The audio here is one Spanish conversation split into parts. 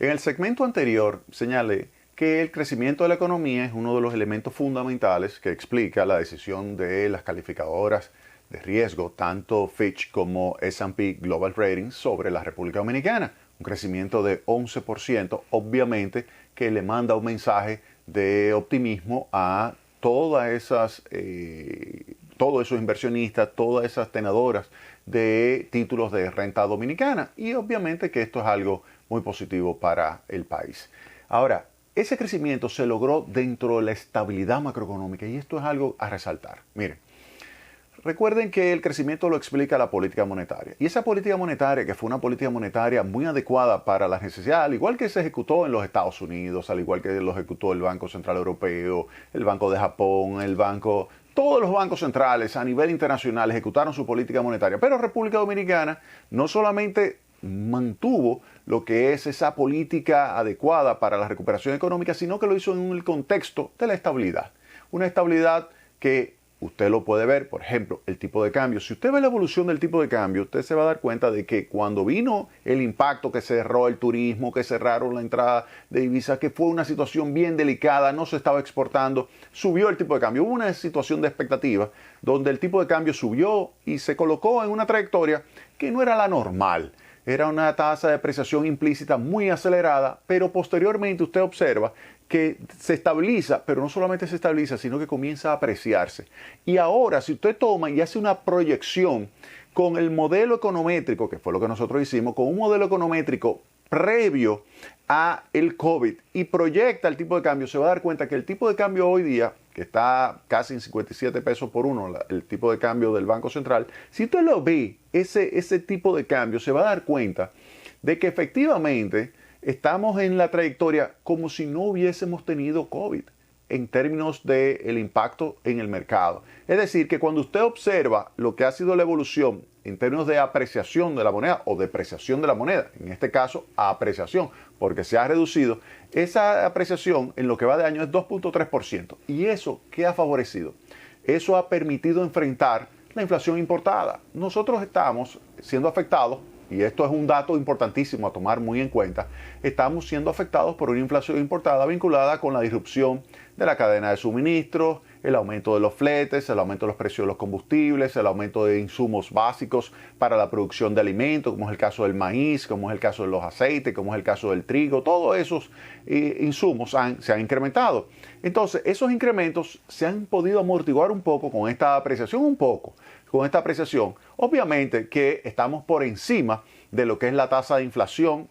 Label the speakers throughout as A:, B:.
A: En el segmento anterior señalé que el crecimiento de la economía es uno de los elementos fundamentales que explica la decisión de las calificadoras de riesgo, tanto Fitch como S&P Global Ratings, sobre la República Dominicana. Un crecimiento de 11%, obviamente que le manda un mensaje de optimismo a todos esos inversionistas, todas esas tenedoras de títulos de renta dominicana, y obviamente que esto es algo muy positivo para el país. Ahora, ese crecimiento se logró dentro de la estabilidad macroeconómica y esto es algo a resaltar. Miren, recuerden que el crecimiento lo explica la política monetaria. Y esa política monetaria, que fue una política monetaria muy adecuada para las necesidades, al igual que se ejecutó en los Estados Unidos, al igual que lo ejecutó el Banco Central Europeo, el Banco de Japón, todos los bancos centrales a nivel internacional ejecutaron su política monetaria. Pero República Dominicana no solamente mantuvo lo que es esa política adecuada para la recuperación económica, sino que lo hizo en el contexto de la estabilidad. Una estabilidad que usted lo puede ver, por ejemplo, el tipo de cambio. Si usted ve la evolución del tipo de cambio, usted se va a dar cuenta de que cuando vino el impacto que cerró el turismo, que cerraron la entrada de divisas, que fue una situación bien delicada, no se estaba exportando, subió el tipo de cambio. Hubo una situación de expectativa donde el tipo de cambio subió y se colocó en una trayectoria que no era la normal. Era una tasa de depreciación implícita muy acelerada, pero posteriormente usted observa que se estabiliza, pero no solamente se estabiliza, sino que comienza a apreciarse. Y ahora, si usted toma y hace una proyección con el modelo econométrico, que fue lo que nosotros hicimos, con un modelo econométrico previo a el COVID y proyecta el tipo de cambio, se va a dar cuenta que el tipo de cambio hoy día, que está casi en 57 pesos por uno, el tipo de cambio del Banco Central, si usted lo ve, ese tipo de cambio, se va a dar cuenta de que efectivamente estamos en la trayectoria como si no hubiésemos tenido COVID en términos del impacto en el mercado. Es decir, que cuando usted observa lo que ha sido la evolución en términos de apreciación de la moneda o depreciación de la moneda, en este caso apreciación, porque se ha reducido, esa apreciación en lo que va de año es 2.3%. ¿Y eso qué ha favorecido? Eso ha permitido enfrentar la inflación importada. Nosotros estamos siendo afectados, y esto es un dato importantísimo a tomar muy en cuenta, estamos siendo afectados por una inflación importada vinculada con la disrupción de la cadena de suministros, el aumento de los fletes, el aumento de los precios de los combustibles, el aumento de insumos básicos para la producción de alimentos, como es el caso del maíz, como es el caso de los aceites, como es el caso del trigo. Todos esos insumos se han incrementado. Entonces, esos incrementos se han podido amortiguar un poco con esta apreciación, Obviamente que estamos por encima de lo que es la tasa de inflación,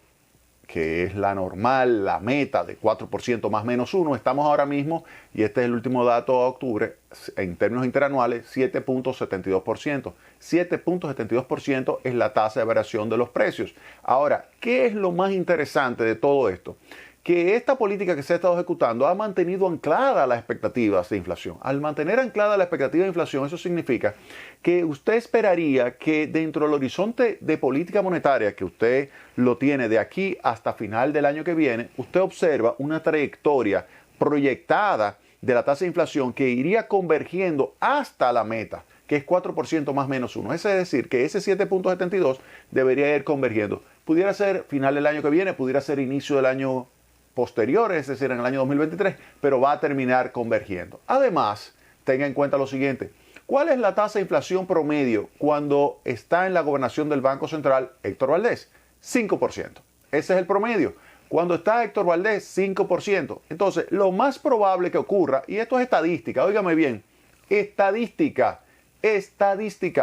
A: que es la normal, la meta de 4% más menos 1. Estamos ahora mismo, y este es el último dato de octubre, en términos interanuales, 7.72%. 7.72% es la tasa de variación de los precios. Ahora, ¿qué es lo más interesante de todo esto? Que esta política que se ha estado ejecutando ha mantenido ancladas las expectativas de inflación. Al mantener anclada la expectativa de inflación, eso significa que usted esperaría que dentro del horizonte de política monetaria que usted lo tiene de aquí hasta final del año que viene, usted observa una trayectoria proyectada de la tasa de inflación que iría convergiendo hasta la meta, que es 4% más menos 1. Es decir, que ese 7.72 debería ir convergiendo. Pudiera ser final del año que viene, pudiera ser inicio del año posterior, es decir, en el año 2023, pero va a terminar convergiendo. Además, tenga en cuenta lo siguiente. ¿Cuál es la tasa de inflación promedio cuando está en la gobernación del Banco Central Héctor Valdés? 5%. Ese es el promedio. Cuando está Héctor Valdés, 5%. Entonces, lo más probable que ocurra, y esto es estadística, óigame bien, estadística,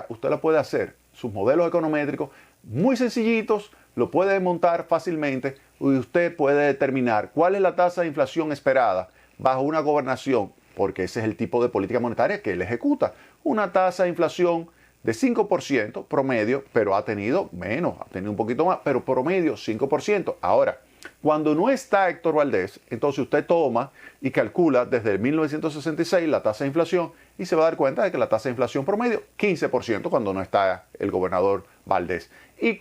A: usted la puede hacer, sus modelos econométricos, muy sencillitos, lo puede montar fácilmente y usted puede determinar cuál es la tasa de inflación esperada bajo una gobernación, porque ese es el tipo de política monetaria que él ejecuta. Una tasa de inflación de 5% promedio, pero ha tenido menos, ha tenido un poquito más, pero promedio 5%. Ahora, cuando no está Héctor Valdés, entonces usted toma y calcula desde 1966 la tasa de inflación y se va a dar cuenta de que la tasa de inflación promedio 15% cuando no está el gobernador Valdés. Y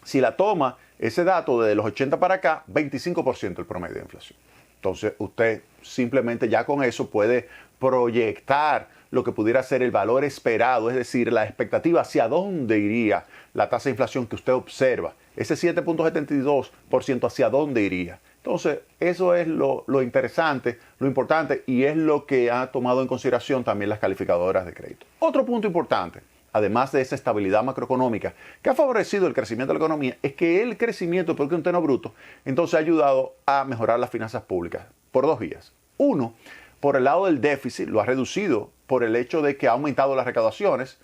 A: si la toma ese dato de los 80 para acá, 25% el promedio de inflación. Entonces usted simplemente ya con eso puede proyectar lo que pudiera ser el valor esperado, es decir, la expectativa hacia dónde iría la tasa de inflación que usted observa Ese 7.72% hacia dónde iría. Entonces, eso es lo interesante, lo importante, y es lo que ha tomado en consideración también las calificadoras de crédito. Otro punto importante, además de esa estabilidad macroeconómica que ha favorecido el crecimiento de la economía, es que el crecimiento del Producto Interno Bruto entonces ha ayudado a mejorar las finanzas públicas por dos vías. Uno, por el lado del déficit, lo ha reducido por el hecho de que ha aumentado las recaudaciones.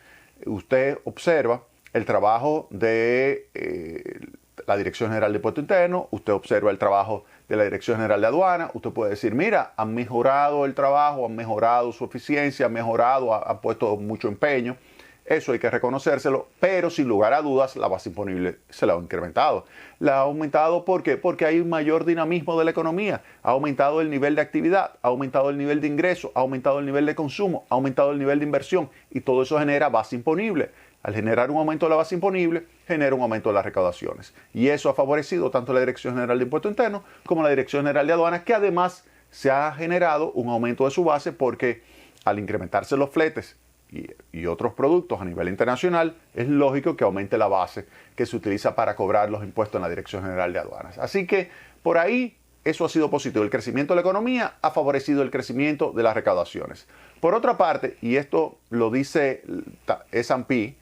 A: Usted observa el trabajo de la Dirección General de Impuesto Interno, usted observa el trabajo de la Dirección General de Aduana, usted puede decir, mira, han mejorado el trabajo, han mejorado su eficiencia, han mejorado, han puesto mucho empeño. Eso hay que reconocérselo, pero sin lugar a dudas la base imponible se la ha incrementado. La ha aumentado, ¿por qué? Porque hay un mayor dinamismo de la economía, ha aumentado el nivel de actividad, ha aumentado el nivel de ingreso, ha aumentado el nivel de consumo, ha aumentado el nivel de inversión y todo eso genera base imponible. Al generar un aumento de la base imponible, genera un aumento de las recaudaciones. Y eso ha favorecido tanto la Dirección General de Impuesto Interno como la Dirección General de Aduanas, que además se ha generado un aumento de su base porque al incrementarse los fletes y otros productos a nivel internacional, es lógico que aumente la base que se utiliza para cobrar los impuestos en la Dirección General de Aduanas. Así que por ahí eso ha sido positivo. El crecimiento de la economía ha favorecido el crecimiento de las recaudaciones. Por otra parte, y esto lo dice S&P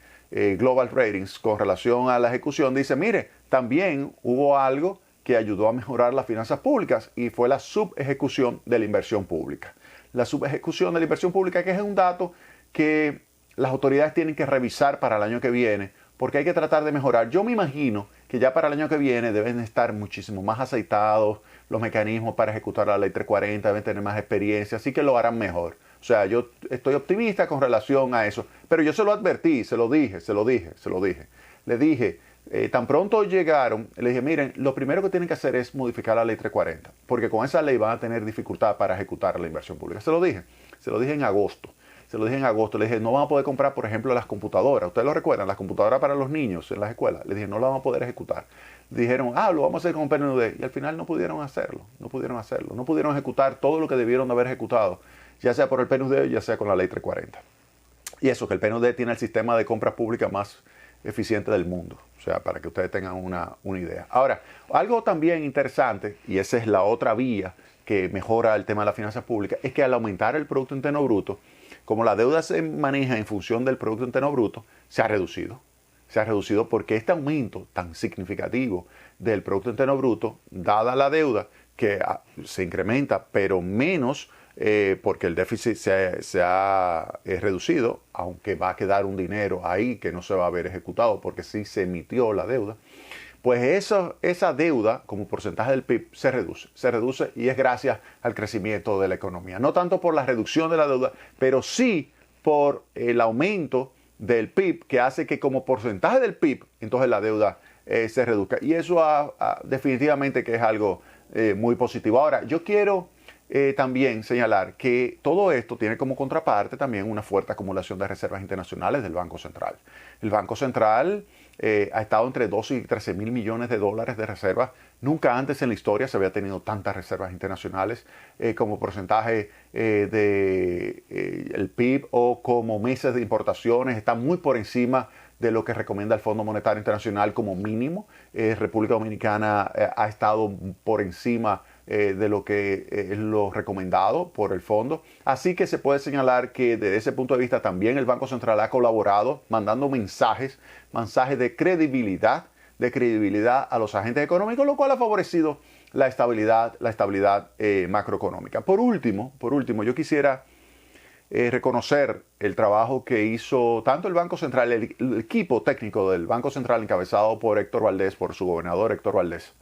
A: Global Ratings con relación a la ejecución, dice, mire, también hubo algo que ayudó a mejorar las finanzas públicas y fue la subejecución de la inversión pública. La subejecución de la inversión pública, que es un dato que las autoridades tienen que revisar para el año que viene, porque hay que tratar de mejorar. Yo me imagino que ya para el año que viene deben estar muchísimo más aceitados los mecanismos para ejecutar la ley 340, deben tener más experiencia, así que lo harán mejor. O sea, yo estoy optimista con relación a eso, pero yo se lo advertí, se lo dije. Le dije, tan pronto llegaron, le dije, miren, lo primero que tienen que hacer es modificar la ley 340, porque con esa ley van a tener dificultad para ejecutar la inversión pública. Se lo dije en agosto. Le dije, no van a poder comprar, por ejemplo, las computadoras. Ustedes lo recuerdan, las computadoras para los niños en las escuelas. Le dije, no las van a poder ejecutar. Dijeron, lo vamos a hacer con PNUD. Y al final no pudieron hacerlo. No pudieron ejecutar todo lo que debieron de haber ejecutado, ya sea por el PNUD, ya sea con la ley 340. Y eso, que el PNUD tiene el sistema de compras públicas más eficiente del mundo. O sea, para que ustedes tengan una idea. Ahora, algo también interesante, y esa es la otra vía que mejora el tema de las finanzas públicas, es que al aumentar el Producto Interno Bruto, como la deuda se maneja en función del Producto Interno Bruto, se ha reducido. Se ha reducido porque este aumento tan significativo del Producto Interno Bruto, dada la deuda que se incrementa, pero menos porque el déficit se ha reducido, aunque va a quedar un dinero ahí que no se va a ver ejecutado porque sí se emitió la deuda, pues esa deuda como porcentaje del PIB se reduce y es gracias al crecimiento de la economía. No tanto por la reducción de la deuda, pero sí por el aumento del PIB que hace que como porcentaje del PIB, entonces la deuda se reduzca. Y eso definitivamente que es algo muy positivo. Ahora, yo quiero también señalar que todo esto tiene como contraparte también una fuerte acumulación de reservas internacionales del Banco Central. El Banco Central ha estado entre 12 y 13 mil millones de dólares de reservas. Nunca antes en la historia se había tenido tantas reservas internacionales como porcentaje del PIB o como meses de importaciones. Está muy por encima de lo que recomienda el Fondo Monetario Internacional como mínimo. República Dominicana ha estado por encima de lo que es lo recomendado por el fondo. Así que se puede señalar que desde ese punto de vista también el Banco Central ha colaborado mandando mensajes de credibilidad a los agentes económicos, lo cual ha favorecido la estabilidad macroeconómica. Por último, yo quisiera reconocer el trabajo que hizo tanto el Banco Central, el equipo técnico del Banco Central encabezado por Héctor Valdés, por su gobernador Héctor Valdés,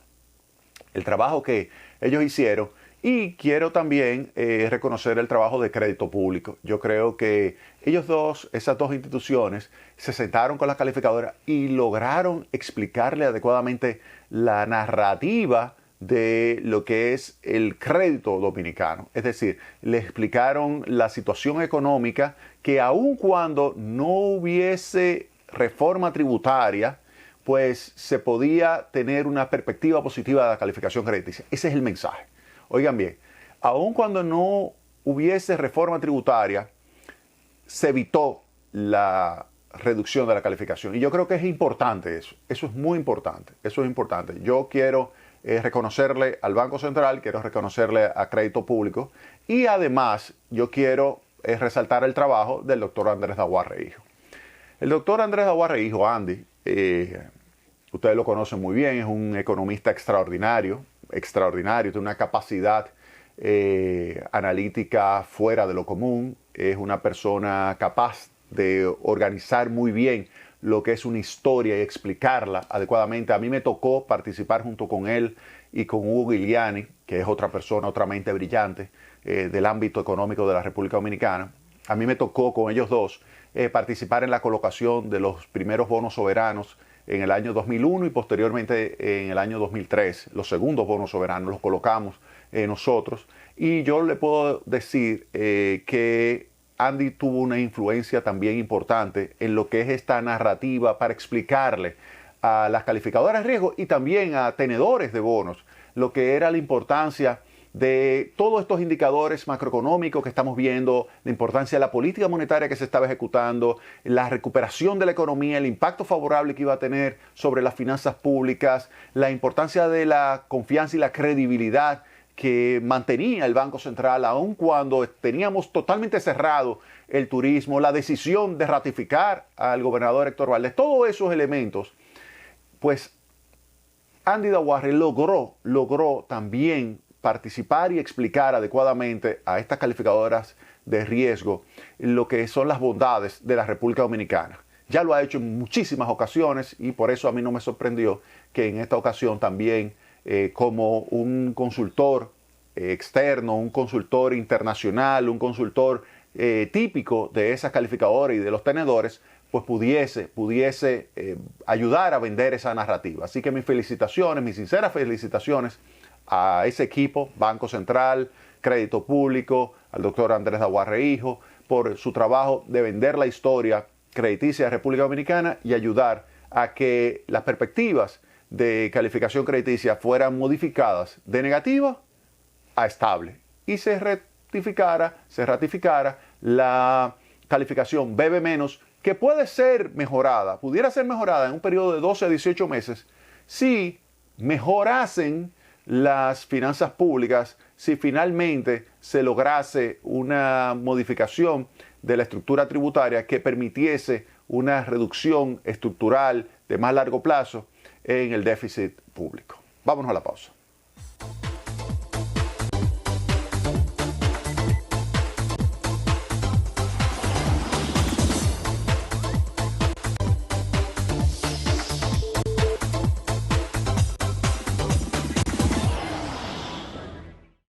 A: el trabajo que ellos hicieron, y quiero también reconocer el trabajo de crédito público. Yo creo que esas dos instituciones se sentaron con las calificadoras y lograron explicarle adecuadamente la narrativa de lo que es el crédito dominicano. Es decir, le explicaron la situación económica que aun cuando no hubiese reforma tributaria, pues se podía tener una perspectiva positiva de la calificación crediticia. Ese es el mensaje. Oigan bien, aun cuando no hubiese reforma tributaria, se evitó la reducción de la calificación. Y yo creo que es importante eso. Eso es muy importante. Eso es importante. Yo quiero reconocerle al Banco Central, quiero reconocerle a Crédito Público y además yo quiero resaltar el trabajo del doctor Andrés Daguarre Hijo. El doctor Andrés Daguarre Hijo, Andy, ustedes lo conocen muy bien, es un economista extraordinario, tiene una capacidad analítica fuera de lo común, es una persona capaz de organizar muy bien lo que es una historia y explicarla adecuadamente. A mí me tocó participar junto con él y con Hugo Giuliani, que es otra persona, otra mente brillante del ámbito económico de la República Dominicana. A mí me tocó con ellos dos participar en la colocación de los primeros bonos soberanos en el año 2001 y posteriormente en el año 2003. Los segundos bonos soberanos los colocamos nosotros. Y yo le puedo decir que Andy tuvo una influencia también importante en lo que es esta narrativa para explicarle a las calificadoras de riesgo y también a tenedores de bonos lo que era la importancia de todos estos indicadores macroeconómicos que estamos viendo, la importancia de la política monetaria que se estaba ejecutando, la recuperación de la economía, el impacto favorable que iba a tener sobre las finanzas públicas, la importancia de la confianza y la credibilidad que mantenía el Banco Central, aun cuando teníamos totalmente cerrado el turismo, la decisión de ratificar al gobernador Héctor Valdés, todos esos elementos, pues Andy Daguarre logró también participar y explicar adecuadamente a estas calificadoras de riesgo lo que son las bondades de la República Dominicana. Ya lo ha hecho en muchísimas ocasiones y por eso a mí no me sorprendió que en esta ocasión también como un consultor externo, un consultor internacional, un consultor típico de esas calificadoras y de los tenedores, pues pudiese ayudar a vender esa narrativa. Así que mis felicitaciones, mis sinceras felicitaciones a ese equipo, Banco Central, Crédito Público, al doctor Andrés Daguarre Hijo, por su trabajo de vender la historia crediticia de República Dominicana y ayudar a que las perspectivas de calificación crediticia fueran modificadas de negativa a estable y se ratificara la calificación BB-, que puede ser mejorada, pudiera ser mejorada en un periodo de 12 a 18 meses si mejorasen las finanzas públicas, si finalmente se lograse una modificación de la estructura tributaria que permitiese una reducción estructural de más largo plazo en el déficit público. Vámonos a la pausa.